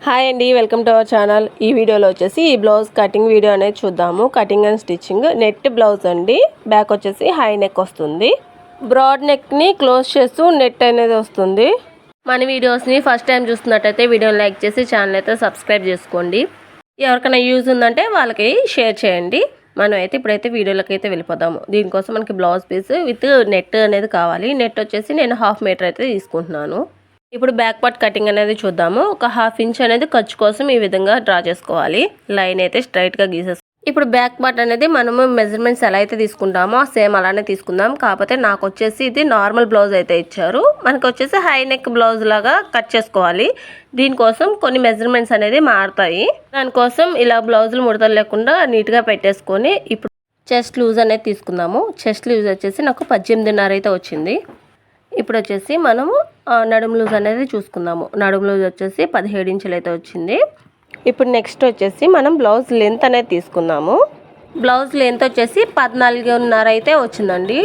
Hi అండి, welcome to our channel. ఈ వీడియోలో వచ్చేసి ఈ బ్లౌజ్ కటింగ్ వీడియో అనేది చూద్దాము. Cutting and stitching. Net blouse అండి. బ్యాక్ వచ్చేసి హై నెక్ వస్తుంది. బ్రాడ్ నెక్ని క్లోజ్ చేస్తూ నెట్ అనేది వస్తుంది. మన వీడియోస్ని ఫస్ట్ టైం చూస్తున్నట్టయితే వీడియోని లైక్ చేసి ఛానల్ అయితే సబ్స్క్రైబ్ చేసుకోండి. ఎవరికైనా యూజ్ ఉందంటే వాళ్ళకి షేర్ చేయండి. మనం అయితే ఇప్పుడైతే వీడియోలోకి అయితే వెళ్ళిపోదాము. దీనికోసం మనకి బ్లౌజ్ పీస్ విత్ నెట్ అనేది కావాలి. నెట్ వచ్చేసి నేను 1/2 మీటర్ అయితే తీసుకుంటున్నాను. ఇప్పుడు బ్యాక్ పార్ట్ కటింగ్ అనేది చూద్దాము. ఒక 1/2 ఇంచ్ అనేది ఖర్చు కోసం ఈ విధంగా డ్రా చేసుకోవాలి. లైన్ అయితే స్ట్రైట్గా గీసేసుకోవాలి. ఇప్పుడు బ్యాక్ పార్ట్ అనేది మనము మెజర్మెంట్స్ ఎలా అయితే తీసుకుంటామో సేమ్ అలానే తీసుకుందాం. కాకపోతే నాకు వచ్చేసి ఇది నార్మల్ బ్లౌజ్ అయితే ఇచ్చారు. మనకు వచ్చేసి హై నెక్ బ్లౌజ్ లాగా కట్ చేసుకోవాలి. దీనికోసం కొన్ని మెజర్మెంట్స్ అనేది మారుతాయి. దానికోసం ఇలా బ్లౌజులు ముడతలు లేకుండా నీట్గా పెట్టేసుకొని ఇప్పుడు చెస్ట్ లూజ్ అనేది తీసుకుందాము. చెస్ట్ లూజ్ వచ్చేసి నాకు 18.5 అయితే వచ్చింది. ఇప్పుడు వచ్చేసి మనము నడుము లూజ్ అనేది చూసుకుందాము. నడుము లూజ్ వచ్చేసి 17 ఇంచులు అయితే వచ్చింది. ఇప్పుడు నెక్స్ట్ వచ్చేసి మనం బ్లౌజ్ లెంత్ అనేది తీసుకుందాము. బ్లౌజ్ లెంత్ వచ్చేసి 14.5 అయితే వచ్చిందండి.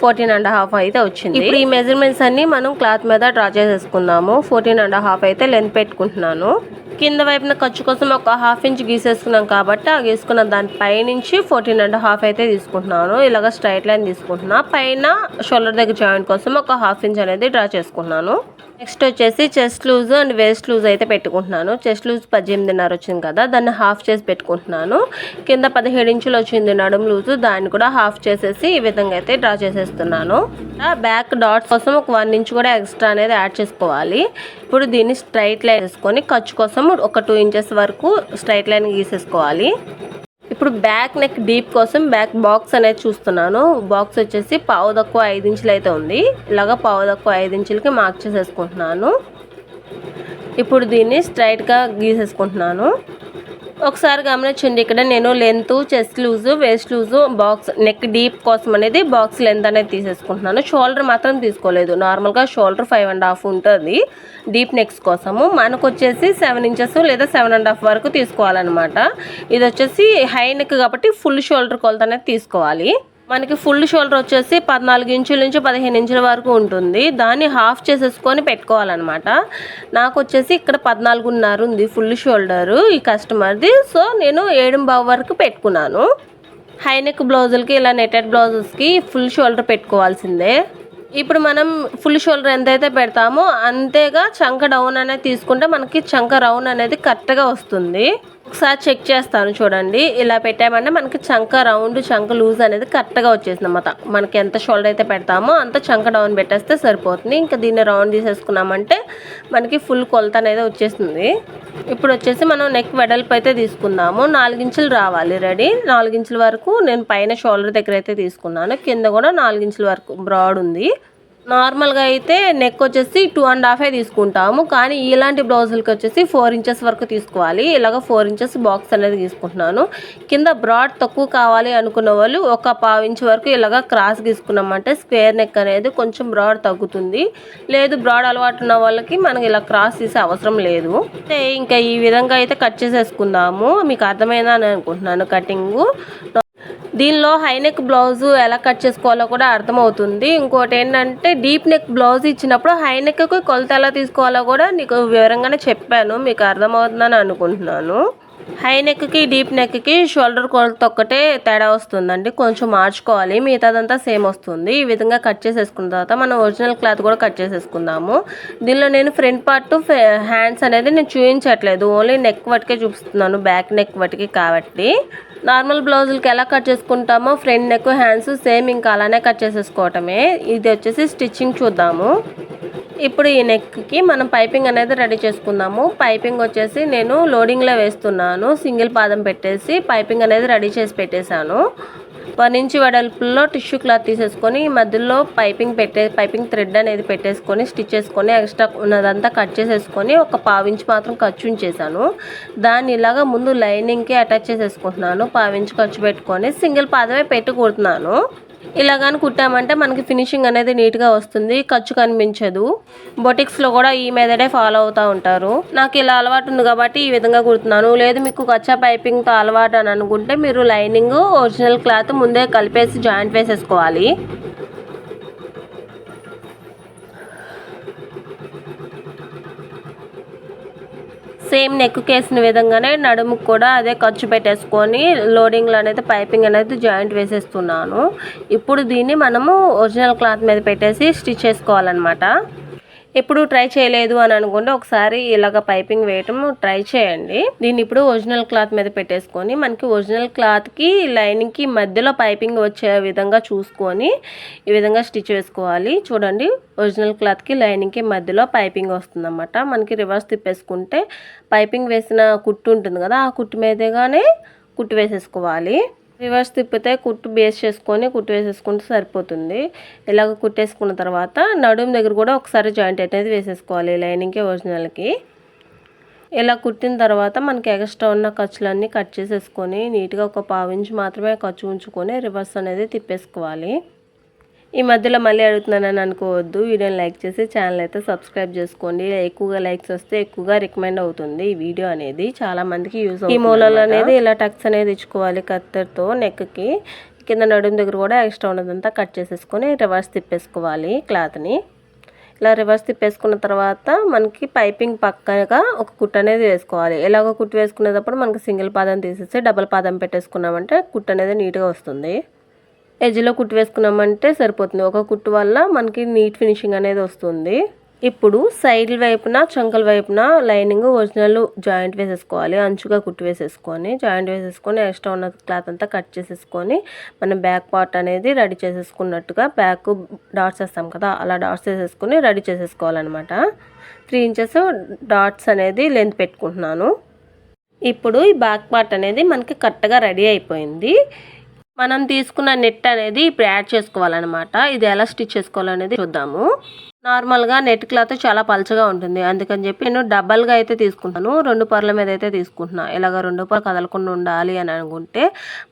14.5 అయితే వచ్చింది. ఇప్పుడు ఈ మెజర్మెంట్స్ అన్ని మనం క్లాత్ మీద డ్రా చేసేసుకుందాము. 14.5 అయితే లెంత్ పెట్టుకుంటున్నాను. కింద వైపున ఖర్చు కోసం ఒక 1/2 ఇంచ్ గీసేసుకున్నాం కాబట్టి ఆ గీసుకున్న దాని పైనుంచి 14.5 అయితే తీసుకుంటున్నాను. ఇలాగ స్ట్రైట్ లైన్ తీసుకుంటున్నా. పైన షోల్డర్ దగ్గర జాయింట్ కోసం ఒక 1/2 ఇంచ్ అనేది డ్రా చేసుకున్నాను. నెక్స్ట్ వచ్చేసి chest loose and waist loose అయితే పెట్టుకుంటున్నాను. చెస్ట్ లూజ్ 18.5 వచ్చింది కదా, దాన్ని హాఫ్ చేసి పెట్టుకుంటున్నాను. కింద 17 ఇంచులు వచ్చింది నడుము లూజు, దాన్ని కూడా హాఫ్ చేసేసి ఈ విధంగా అయితే డ్రా చేసేస్తున్నాను. బ్యాక్ డాట్స్ కోసం ఒక 1 ఇంచ్ కూడా ఎక్స్ట్రా అనేది యాడ్ చేసుకోవాలి. ఇప్పుడు దీన్ని స్ట్రైట్ లైన్ వేసుకొని ఖర్చు కోసం ఒక 2 ఇంచెస్ వరకు స్ట్రైట్ లైన్ గీసేసుకోవాలి. ఇప్పుడు బ్యాక్ నెక్ డీప్ కోసం బ్యాక్ బాక్స్ అనేది చూస్తున్నాను. బాక్స్ వచ్చేసి 5 ఇంచులు అయితే ఉంది. ఇలాగా 5 ఇంచులకి మార్క్ చేసేసుకుంటున్నాను. ఇప్పుడు దీన్ని స్ట్రైట్గా గీసేసుకుంటున్నాను. ఒకసారి గమనించండి, ఇక్కడ నేను length, chest loose, waste loose, box neck deep కోసం అనేది బాక్స్ లెంత్ అనేది తీసేసుకుంటున్నాను. షోల్డర్ మాత్రం తీసుకోలేదు. నార్మల్గా షోల్డర్ 5.5 ఉంటుంది డీప్ నెక్స్ కోసము. మనకు వచ్చేసి 7 ఇంచెస్ లేదా 7.5 వరకు తీసుకోవాలన్నమాట. ఇది వచ్చేసి హై నెక్ కాబట్టి ఫుల్ షోల్డర్ కొలత అనేది తీసుకోవాలి. మనకి ఫుల్ షోల్డర్ వచ్చేసి 14 ఇంచుల నుంచి 15 ఇంచుల వరకు ఉంటుంది. దాన్ని హాఫ్ చేసేసుకొని పెట్టుకోవాలన్నమాట. నాకు వచ్చేసి ఇక్కడ 14.5 ఉంది ఫుల్ షోల్డరు ఈ కస్టమర్ది. సో నేను 7.5 వరకు పెట్టుకున్నాను. హై నెక్ బ్లౌజులకి ఇలా నెటెడ్ బ్లౌజెస్కి ఫుల్ షోల్డర్ పెట్టుకోవాల్సిందే. ఇప్పుడు మనం ఫుల్ షోల్డర్ ఎంతైతే పెడతామో అంతేగా చంక డౌన్ అనేది తీసుకుంటే మనకి చంక రౌండ్ అనేది కరెక్ట్గా వస్తుంది. ఒకసారి చెక్ చేస్తాను చూడండి. ఇలా పెట్టామంటే మనకి చంక రౌండ్, చంక లూజ్ అనేది కరెక్ట్గా వచ్చేసింది అన్నమాట. మనకి ఎంత షోల్డర్ అయితే పెడతామో అంత చంక డౌన్ పెట్టేస్తే సరిపోతుంది. ఇంకా దీన్ని రౌండ్ తీసేసుకున్నామంటే మనకి ఫుల్ కొలత అనేది వచ్చేస్తుంది. ఇప్పుడు వచ్చేసి మనం నెక్ వెడల్పు అయితే తీసుకుందాము. 4 ఇంచులు రావాలి రెడీ. 4 ఇంచుల వరకు నేను పైన షోల్డర్ దగ్గర అయితే తీసుకున్నాను. కింద కూడా 4 ఇంచుల వరకు బ్రాడ్ ఉంది. నార్మల్గా అయితే నెక్ వచ్చేసి 2.5 తీసుకుంటాము, కానీ ఇలాంటి బ్లౌజులకి వచ్చేసి 4 ఇంచెస్ వరకు తీసుకోవాలి. ఇలాగ 4 ఇంచెస్ బాక్స్ అనేది తీసుకుంటున్నాను. కింద బ్రాడ్ తక్కువ కావాలి అనుకున్న వాళ్ళు ఒక 1/2 ఇంచ్ వరకు ఇలాగ క్రాస్ తీసుకున్నామంటే స్క్వేర్ నెక్ అనేది కొంచెం బ్రాడ్ తగ్గుతుంది. లేదు బ్రాడ్ అలవాటు ఉన్న వాళ్ళకి మనకి ఇలా క్రాస్ తీసే అవసరం లేదు. అంటే ఇంకా ఈ విధంగా అయితే కట్ చేసేసుకుందాము. మీకు అర్థమైందని అనుకుంటున్నాను కటింగు. దీనిలో హై నెక్ బ్లౌజు ఎలా కట్ చేసుకోవాలో కూడా అర్థమవుతుంది. ఇంకోటి ఏంటంటే డీప్ నెక్ బ్లౌజ్ ఇచ్చినప్పుడు హై నెక్కి కొలత ఎలా తీసుకోవాలో కూడా నీకు వివరంగానే చెప్పాను. మీకు అర్థమవుతుందని అనుకుంటున్నాను. హై నెక్కి డీప్ నెక్కి షోల్డర్ కొలత ఒక్కటే తేడా వస్తుందండి. కొంచెం మార్చుకోవాలి, మిగతాదంతా సేమ్ వస్తుంది. ఈ విధంగా కట్ చేసేసుకున్న తర్వాత మనం ఒరిజినల్ క్లాత్ కూడా కట్ చేసేసుకుందాము. దీనిలో నేను ఫ్రంట్ పార్ట్ హ్యాండ్స్ అనేది నేను చూపించట్లేదు, ఓన్లీ నెక్ వటికే చూపిస్తున్నాను, బ్యాక్ నెక్ వటికి కాబట్టి. నార్మల్ బ్లౌజులకి ఎలా కట్ చేసుకుంటామో ఫ్రంట్ నెక్, హ్యాండ్స్ సేమ్ ఇంకా అలానే కట్ చేసేసుకోవటమే. ఇది వచ్చేసి స్టిచ్చింగ్ చూద్దాము. ఇప్పుడు ఈ నెక్కి మనం పైపింగ్ అనేది రెడీ చేసుకుందాము. పైపింగ్ వచ్చేసి నేను లోడింగ్లో వేస్తున్నాను. సింగిల్ పాదం పెట్టేసి పైపింగ్ అనేది రెడీ చేసి పెట్టేశాను. 1 ఇంచ్ వెడల్పులో టిష్యూ క్లాత్ తీసేసుకొని మధ్యలో పైపింగ్ థ్రెడ్ అనేది పెట్టేసుకొని స్టిచ్ చేసుకొని ఎక్స్ట్రా ఉన్నదంతా కట్ చేసేసుకొని ఒక 1/2 ఇంచ్ మాత్రం ఖర్చు ఉంచేసాను. దాన్ని ఇలాగా ముందు లైనింగ్కి అటాచ్ చేసేసుకుంటున్నాను. 1/2 ఇంచ్ ఖర్చు పెట్టుకొని సింగిల్ పాదమే పెట్టి కుడుతున్నాను. ఇలా కానీ కుట్టామంటే మనకి ఫినిషింగ్ అనేది నీట్గా వస్తుంది, ఖర్చు కనిపించదు. బొటిక్స్లో కూడా ఈ మెథడే ఫాలో అవుతూ ఉంటారు. నాకు ఇలా అలవాటు ఉంది కాబట్టి ఈ విధంగా కుడుతున్నాను. లేదు మీకు కచ్చా పైపింగ్తో అలవాటు అని అనుకుంటే మీరు లైనింగ్, ఒరిజినల్ క్లాత్ ముందే కలిపేసి జాయింట్ వేసేసుకోవాలి. సేమ్ నెక్ వేసిన విధంగానే నడుముకు కూడా అదే ఖర్చు పెట్టేసుకొని లోడింగ్లో అనేది పైపింగ్ అనేది జాయింట్ వేసేస్తున్నాను. ఇప్పుడు దీన్ని మనము ఒరిజినల్ క్లాత్ మీద పెట్టేసి స్టిచ్ చేసుకోవాలన్నమాట. ఎప్పుడు ట్రై చేయలేదు అని అనుకుంటే ఒకసారి ఇలాగ పైపింగ్ వేయటం ట్రై చేయండి. దీన్ని ఇప్పుడు ఒరిజినల్ క్లాత్ మీద పెట్టేసుకొని మనకి ఒరిజినల్ క్లాత్కి లైనింగ్కి మధ్యలో పైపింగ్ వచ్చే విధంగా చూసుకొని ఈ విధంగా స్టిచ్ వేసుకోవాలి. చూడండి, ఒరిజినల్ క్లాత్కి లైనింగ్కి మధ్యలో పైపింగ్ వస్తుందన్నమాట. మనకి రివర్స్ తిప్పేసుకుంటే పైపింగ్ వేసిన కుట్టు ఉంటుంది కదా, ఆ కుట్టు మీదగానే కుట్టు వేసేసుకోవాలి. రివర్స్ తిప్పితే కుట్టు బేస్ చేసుకొని కుట్టు వేసేసుకుంటే సరిపోతుంది. ఇలాగ కుట్టేసుకున్న తర్వాత నడుము దగ్గర కూడా ఒకసారి జాయింట్ అనేది వేసేసుకోవాలి లైనింగ్కి ఒరిజినల్కి. ఇలా కుట్టిన తర్వాత మనకి ఎక్స్ట్రా ఉన్న ఖర్చులన్నీ కట్ చేసేసుకొని నీట్గా ఒక 1/2 ఇంచ్ మాత్రమే ఖర్చు ఉంచుకొని రివర్స్ అనేది తిప్పేసుకోవాలి. ఈ మధ్యలో మళ్ళీ అడుగుతున్నానని అనుకోవద్దు. వీడియోని లైక్ చేసి ఛానల్ అయితే సబ్స్క్రైబ్ చేసుకోండి. ఎక్కువగా లైక్స్ వస్తే ఎక్కువగా రికమెండ్ అవుతుంది ఈ వీడియో అనేది, చాలా మందికి యూజ్ అవుతుంది. ఈ మూలలు అనేది ఇలా టక్స్ అనేది ఇచ్చుకోవాలి కత్తెరతో. నెక్కి కింద నడుము దగ్గర కూడా ఎక్స్ట్రా ఉన్నదంతా కట్ చేసేసుకొని రివర్స్ తిప్పేసుకోవాలి క్లాత్ని. ఇలా రివర్స్ తిప్పేసుకున్న తర్వాత మనకి పైపింగ్ పక్కగా ఒక కుట్టు అనేది వేసుకోవాలి. ఇలాగ కుట్టు వేసుకునేటప్పుడు మనకి సింగిల్ పాదం తీసేసి డబల్ పాదం పెట్టేసుకున్నామంటే కుట్టు అనేది నీట్గా వస్తుంది. ఎడ్జ్లో కుట్టు వేసుకున్నామంటే సరిపోతుంది. ఒక కుట్టు వల్ల మనకి నీట్ ఫినిషింగ్ అనేది వస్తుంది. ఇప్పుడు సైడ్ వైపున చంకల వైపున లైనింగ్ ఒరిజినల్ జాయింట్ వేసేసుకోవాలి. అంచుగా కుట్టు వేసేసుకొని జాయింట్ వేసేసుకొని ఎక్స్ట్రా ఉన్న క్లాత్ అంతా కట్ చేసేసుకొని మనం బ్యాక్ పార్ట్ అనేది రెడీ చేసేసుకున్నట్టుగా బ్యాక్ డాట్స్ వేస్తాం కదా, అలా డాట్స్ వేసేసుకొని రెడీ చేసేసుకోవాలన్నమాట. 3 ఇంచెస్ డాట్స్ అనేది లెంత్ పెట్టుకుంటున్నాను. ఇప్పుడు ఈ బ్యాక్ పార్ట్ అనేది మనకి కరెక్ట్గా రెడీ అయిపోయింది. మనం తీసుకున్న నెట్ అనేది ఇప్పుడు యాడ్ చేసుకోవాలన్నమాట. ఇది ఎలా స్టిచ్ చేసుకోవాలనేది చూద్దాము. నార్మల్గా నెట్ క్లాత్ చాలా పలచగా ఉంటుంది, అందుకని చెప్పి నేను డబల్గా అయితే తీసుకుంటాను. 2 పొరల మీద అయితే తీసుకుంటున్నాను. ఇలాగ 2 పొరలు కదలకుండా ఉండాలి అని అనుకుంటే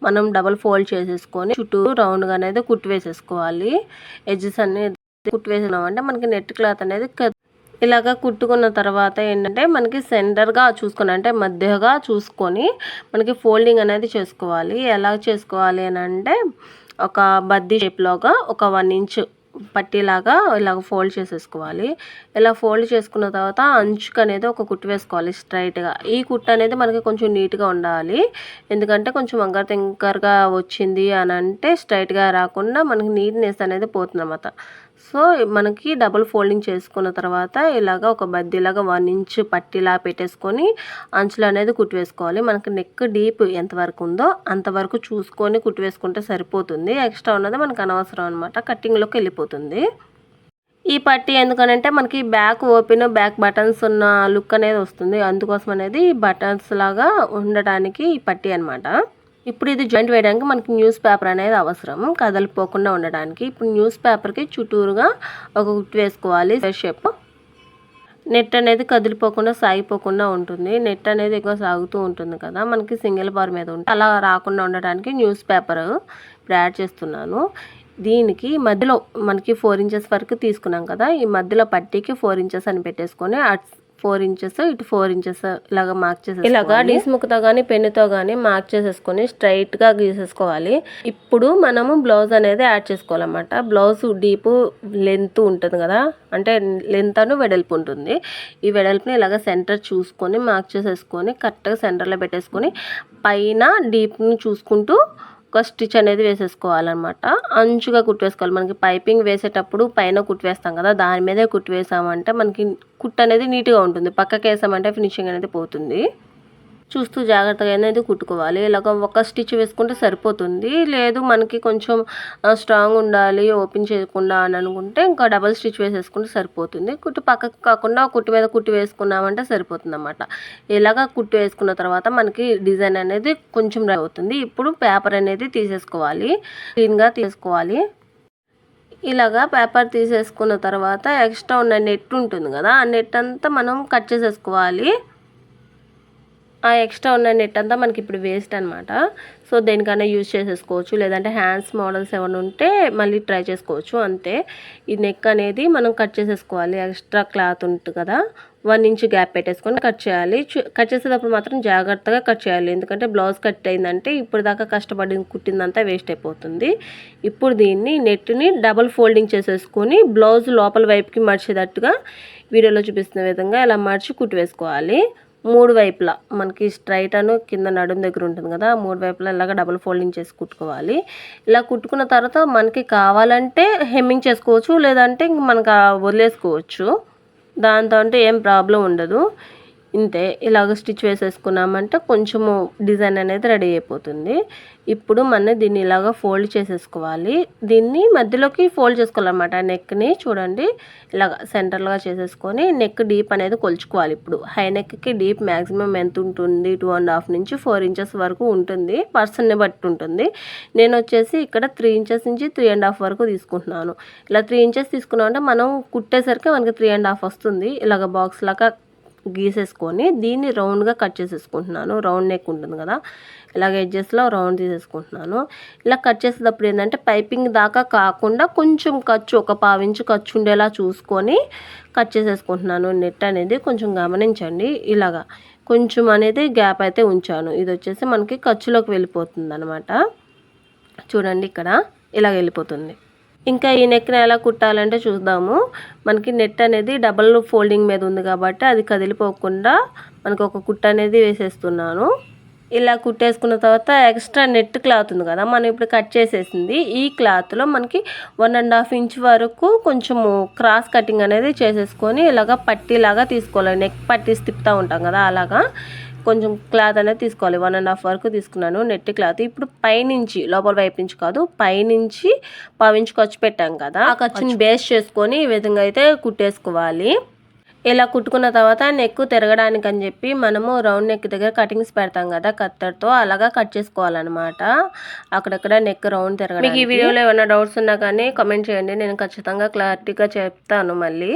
మనం డబల్ ఫోల్డ్ చేసేసుకొని చుట్టూ రౌండ్గా అనేది కుట్టు వేసేసుకోవాలి. ఎడ్జెస్ అనేది కుట్టు వేసినామంటే మనకి నెట్ క్లాత్ అనేది ఇలాగ కుట్టుకున్న తర్వాత ఏంటంటే మనకి సెంటర్గా చూసుకొని అంటే మధ్యగా చూసుకొని మనకి ఫోల్డింగ్ అనేది చేసుకోవాలి. ఎలా చేసుకోవాలి అని అంటే ఒక బద్దీ షేప్లోగా ఒక 1 ఇంచ్ పట్టీలాగా ఇలాగ ఫోల్డ్ చేసేసుకోవాలి. ఇలా ఫోల్డ్ చేసుకున్న తర్వాత అంచుకు అనేది ఒక కుట్టు వేసుకోవాలి స్ట్రైట్గా. ఈ కుట్టు అనేది మనకి కొంచెం నీట్గా ఉండాలి, ఎందుకంటే కొంచెం వంకర తింకరగా వచ్చింది అని అంటే స్ట్రైట్గా రాకుండా మనకి నీట్నెస్ అనేది పోతుంది అన్నమాట. సో మనకి డబుల్ ఫోల్డింగ్ చేసుకున్న తర్వాత ఇలాగ ఒక బద్దీలాగా 1 ఇంచ్ పట్టీలా పెట్టేసుకొని అంచులు అనేది కుట్టు వేసుకోవాలి. మనకి నెక్ డీప్ ఎంతవరకు ఉందో అంతవరకు చూసుకొని కుట్టు వేసుకుంటే సరిపోతుంది. ఎక్స్ట్రా ఉన్నది మనకు అనవసరం అనమాట, కట్టింగ్లోకి వెళ్ళిపోతుంది. ఈ పట్టీ ఎందుకనంటే మనకి బ్యాక్ ఓపెన్ బ్యాక్ బటన్స్ ఉన్న లుక్ అనేది వస్తుంది, అందుకోసం అనేది బటన్స్ లాగా ఉండటానికి ఈ పట్టీ అనమాట. ఇప్పుడు ఇది జాయింట్ వేయడానికి మనకి న్యూస్ పేపర్ అనేది అవసరం కదలిపోకుండా ఉండడానికి. ఇప్పుడు న్యూస్ పేపర్కి చుట్టూరుగా ఒక కుట్టు వేసుకోవాలి షేప్. నెట్ అనేది కదిలిపోకుండా సాగిపోకుండా ఉంటుంది. నెట్ అనేది ఎక్కువ సాగుతూ ఉంటుంది కదా, మనకి సింగిల్ బార్ మీద ఉంటుంది. అలా రాకుండా ఉండడానికి న్యూస్ పేపర్ ఇప్పుడు యాడ్ చేస్తున్నాను. దీనికి మధ్యలో మనకి 4 ఇంచెస్ వరకు తీసుకున్నాం కదా, ఈ మధ్యలో పట్టీకి 4 ఇంచెస్ అని పెట్టేసుకొని 4 ఇంచెస్ ఇటు 4 ఇంచెస్ ఇలాగ మార్క్ చేసేసి ఇలాగా డిస్ముక్తో కానీ పెన్నుతో కానీ మార్క్ చేసేసుకొని స్ట్రైట్గా గీసేసుకోవాలి. ఇప్పుడు మనము బ్లౌజ్ అనేది యాడ్ చేసుకోవాలన్నమాట. బ్లౌజ్ డీపు లెంత్ ఉంటుంది కదా, అంటే లెంత్ అను వెడల్పు ఉంటుంది. ఈ వెడల్పుని ఇలాగ సెంటర్ చూసుకొని మార్క్ చేసేసుకొని కరెక్ట్గా సెంటర్లో పెట్టేసుకొని పైన డీప్ని చూసుకుంటూ ఒక స్టిచ్ అనేది వేసేసుకోవాలన్నమాట. అంచుగా కుట్టు వేసుకోవాలి. మనకి పైపింగ్ వేసేటప్పుడు పైన కుట్టు వేస్తాం కదా, దాని మీదే కుట్టు వేసామంటే మనకి కుట్టు అనేది నీట్గా ఉంటుంది. పక్కకి వేసామంటే ఫినిషింగ్ అనేది పోతుంది. చూస్తూ జాగ్రత్తగా అనేది కుట్టుకోవాలి. ఇలాగ ఒక స్టిచ్ వేసుకుంటే సరిపోతుంది. లేదు మనకి కొంచెం స్ట్రాంగ్ ఉండాలి ఓపెన్ చేయకుండా అని అనుకుంటే ఇంకా డబల్ స్టిచ్ వేసేసుకుంటే సరిపోతుంది. కుట్టు పక్కకు కాకుండా కుట్టు మీద కుట్టు వేసుకున్నామంటే సరిపోతుంది అన్నమాట. ఇలాగ కుట్టు వేసుకున్న తర్వాత మనకి డిజైన్ అనేది కొంచెం అవుతుంది. ఇప్పుడు పేపర్ అనేది తీసేసుకోవాలి, క్లీన్గా తీసుకోవాలి. ఇలాగా పేపర్ తీసేసుకున్న తర్వాత ఎక్స్ట్రా ఉన్న నెట్ ఉంటుంది కదా, ఆ నెట్ అంతా మనం కట్ చేసేసుకోవాలి. ఆ ఎక్స్ట్రా ఉన్న నెట్ అంతా మనకి ఇప్పుడు వేస్ట్ అనమాట. సో దేనికైనా యూజ్ చేసేసుకోవచ్చు, లేదంటే హ్యాండ్స్ మోడల్స్ ఏమైనా ఉంటే మళ్ళీ ట్రై చేసుకోవచ్చు అంతే. ఈ నెక్ అనేది మనం కట్ చేసేసుకోవాలి. ఎక్స్ట్రా క్లాత్ ఉంటుంది కదా, 1 ఇంచ్ గ్యాప్ పెట్టేసుకొని కట్ చేయాలి. కట్ చేసేటప్పుడు మాత్రం జాగ్రత్తగా కట్ చేయాలి, ఎందుకంటే బ్లౌజ్ కట్ అయిందంటే ఇప్పుడు దాకా కష్టపడి కుట్టిందంతా వేస్ట్ అయిపోతుంది. ఇప్పుడు దీన్ని నెట్ని డబుల్ ఫోల్డింగ్ చేసేసుకొని బ్లౌజ్ లోపల వైపుకి మడిచేటట్టుగా వీడియోలో చూపిస్తున్న విధంగా ఇలా మడిచి కుట్టు వేసుకోవాలి. మూడు వైపులా మనకి స్ట్రైట్ అను కింద నడుం దగ్గర ఉంటుంది కదా, మూడు వైపులా ఇలాగ డబుల్ ఫోల్డింగ్ చేసి కుట్టుకోవాలి. ఇలా కుట్టుకున్న తర్వాత మనకి కావాలంటే హెమ్మింగ్ చేసుకోవచ్చు, లేదంటే ఇంక మనకు వదిలేసుకోవచ్చు. దాంతో అంటే ఏం ప్రాబ్లం ఉండదు. ఇంతే, ఇలాగ స్టిచ్ వేసేసుకున్నామంటే కొంచెము డిజైన్ అనేది రెడీ అయిపోతుంది. ఇప్పుడు మనం దీన్ని ఇలాగ ఫోల్డ్ చేసేసుకోవాలి. దీన్ని మధ్యలోకి ఫోల్డ్ చేసుకోవాలన్నమాట. నెక్ని చూడండి ఇలాగ సెంటర్లుగా చేసేసుకొని నెక్ డీప్ అనేది కొలుచుకోవాలి. ఇప్పుడు హై నెక్కి డీప్ మ్యాక్సిమం ఎంత ఉంటుంది, 2.5 నుంచి 4 ఇంచెస్ వరకు ఉంటుంది. పర్సన్ని బట్టి ఉంటుంది. నేను వచ్చేసి ఇక్కడ 3 ఇంచెస్ నుంచి 3.5 వరకు తీసుకుంటున్నాను. ఇలా 3 ఇంచెస్ తీసుకున్నామంటే మనం కుట్టేసరికి మనకి 3.5 వస్తుంది. ఇలాగ బాక్స్ లాగా గీసేసుకొని దీన్ని రౌండ్గా కట్ చేసేసుకుంటున్నాను. రౌండ్ నెక్ ఉంటుంది కదా, ఇలాగ ఎడ్జెస్లో రౌండ్ తీసేసుకుంటున్నాను. ఇలా కట్ చేసేటప్పుడు ఏంటంటే పైపింగ్ దాకా కాకుండా కొంచెం ఖర్చు, ఒక 1/4 ఇంచు ఖర్చు ఉండేలా చూసుకొని కట్ చేసేసుకుంటున్నాను. నెట్ అనేది కొంచెం గమనించండి. ఇలాగా కొంచెం అనేది గ్యాప్ అయితే ఉంచాను. ఇది వచ్చేసి మనకి ఖర్చులోకి వెళ్ళిపోతుంది అనమాట. చూడండి ఇక్కడ ఇలా వెళ్ళిపోతుంది. ఇంకా ఈ నెక్ని ఎలా కుట్టాలంటే చూద్దాము. మనకి నెట్ అనేది డబల్ ఫోల్డింగ్ మీద ఉంది కాబట్టి అది కదిలిపోకుండా మనకు ఒక కుట్టు అనేది వేసేస్తున్నాను. ఇలా కుట్టేసుకున్న తర్వాత ఎక్స్ట్రా నెట్ క్లాత్ ఉంది కదా, మనం ఇప్పుడు కట్ చేసేసింది. ఈ క్లాత్లో మనకి 1.5 ఇంచ్ వరకు కొంచెము క్రాస్ కటింగ్ అనేది చేసేసుకొని ఇలాగ పట్టీలాగా తీసుకోవాలి. నెక్ పట్టీస్ తిప్పుతూ ఉంటాం కదా, అలాగా కొంచెం క్లాత్ అనేది తీసుకోవాలి. 1.5 వరకు తీసుకున్నాను నెట్ క్లాత్. ఇప్పుడు పైనుంచి, లోపల వైపు నుంచి కాదు, పైనుంచి 1/4 ఇంచు ఖర్చు పెట్టాం కదా, ఆ ఖర్చుని బేస్ చేసుకొని ఈ విధంగా అయితే కుట్టేసుకోవాలి. ఇలా కుట్టుకున్న తర్వాత నెక్ తిరగడానికి అని చెప్పి మనము రౌండ్ నెక్ దగ్గర కటింగ్స్ పెడతాం కదా కత్తర్తో, అలాగా కట్ చేసుకోవాలన్నమాట. అక్కడక్కడ నెక్ రౌండ్ తిరగడానికి. మీకు ఈ వీడియోలో ఏమైనా డౌట్స్ ఉన్నా కానీ కామెంట్ చేయండి, నేను ఖచ్చితంగా క్లారిటీగా చెప్తాను. మళ్ళీ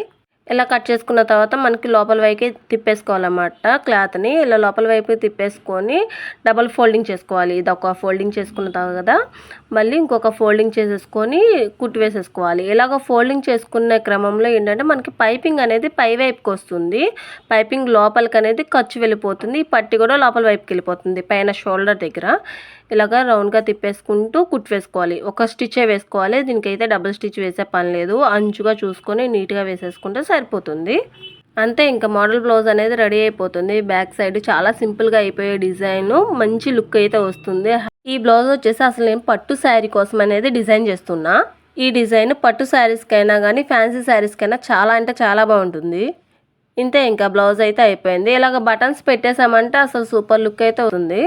ఇలా కట్ చేసుకున్న తర్వాత మనకి లోపల వైపు తిప్పేసుకోవాలన్నమాట క్లాత్ని. ఇలా లోపల వైపు తిప్పేసుకొని డబల్ ఫోల్డింగ్ చేసుకోవాలి. ఇది ఒక ఫోల్డింగ్ చేసుకున్న తర్వాత మళ్ళీ ఇంకొక ఫోల్డింగ్ చేసేసుకొని కుట్టి వేసేసుకోవాలి. ఇలాగ ఫోల్డింగ్ చేసుకునే క్రమంలో ఏంటంటే మనకి పైపింగ్ అనేది పై వైపుకి వస్తుంది. పైపింగ్ లోపలికి అనేది ఖర్చు వెళ్ళిపోతుంది. ఈ పట్టి కూడా లోపల వైపుకి వెళ్ళిపోతుంది పైన షోల్డర్ దగ్గర. ఇలాగ రౌండ్గా తిప్పేసుకుంటూ కుట్టి వేసుకోవాలి. ఒక స్టిచ్చే వేసుకోవాలి, దీనికైతే డబుల్ స్టిచ్ వేసే పని లేదు. అంచుగా చూసుకొని నీట్గా వేసేసుకుంటే సరిపోతుంది. అంతే, ఇంకా మోడల్ బ్లౌజ్ అనేది రెడీ అయిపోతుంది. బ్యాక్ సైడ్ చాలా సింపుల్గా అయిపోయే డిజైన్, మంచి లుక్ అయితే వస్తుంది. ఈ బ్లౌజ్ వచ్చేసి అసలు నేను పట్టు శారీ కోసం అనేది డిజైన్ చేస్తున్నా. ఈ డిజైన్ పట్టు శారీస్కైనా కానీ ఫ్యాన్సీ శారీస్కైనా చాలా అంటే చాలా బాగుంటుంది. ఇంతే, ఇంకా బ్లౌజ్ అయితే అయిపోయింది. ఇలాగ బటన్స్ పెట్టేసామంటే అసలు సూపర్ లుక్ అయితే వస్తుంది.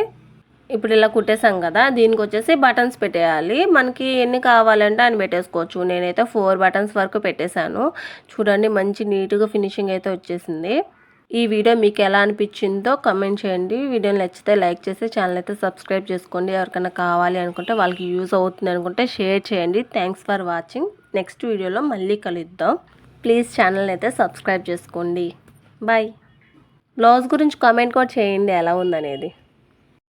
ఇప్పుడు ఇలా కుట్టేసాం కదా, దీనికి వచ్చేసి బటన్స్ పెట్టేయాలి. మనకి ఎన్ని కావాలంటే అని పెట్టేసుకోవచ్చు. నేనైతే 4 బటన్స్ వరకు పెట్టేశాను. చూడండి మంచి నీట్గా ఫినిషింగ్ అయితే వచ్చేసింది. ఈ వీడియో మీకు ఎలా అనిపించిందో కమెంట్ చేయండి. వీడియోని నచ్చితే లైక్ చేసి ఛానల్ అయితే సబ్స్క్రైబ్ చేసుకోండి. ఎవరికైనా కావాలి అనుకుంటే, వాళ్ళకి యూజ్ అవుతుంది అనుకుంటే షేర్ చేయండి. Thanks for watching. నెక్స్ట్ వీడియోలో మళ్ళీ కలుద్దాం. ప్లీజ్ ఛానల్ అయితే సబ్స్క్రైబ్ చేసుకోండి. బాయ్. బ్లౌజ్ గురించి కామెంట్ కూడా చేయండి ఎలా ఉందనేది.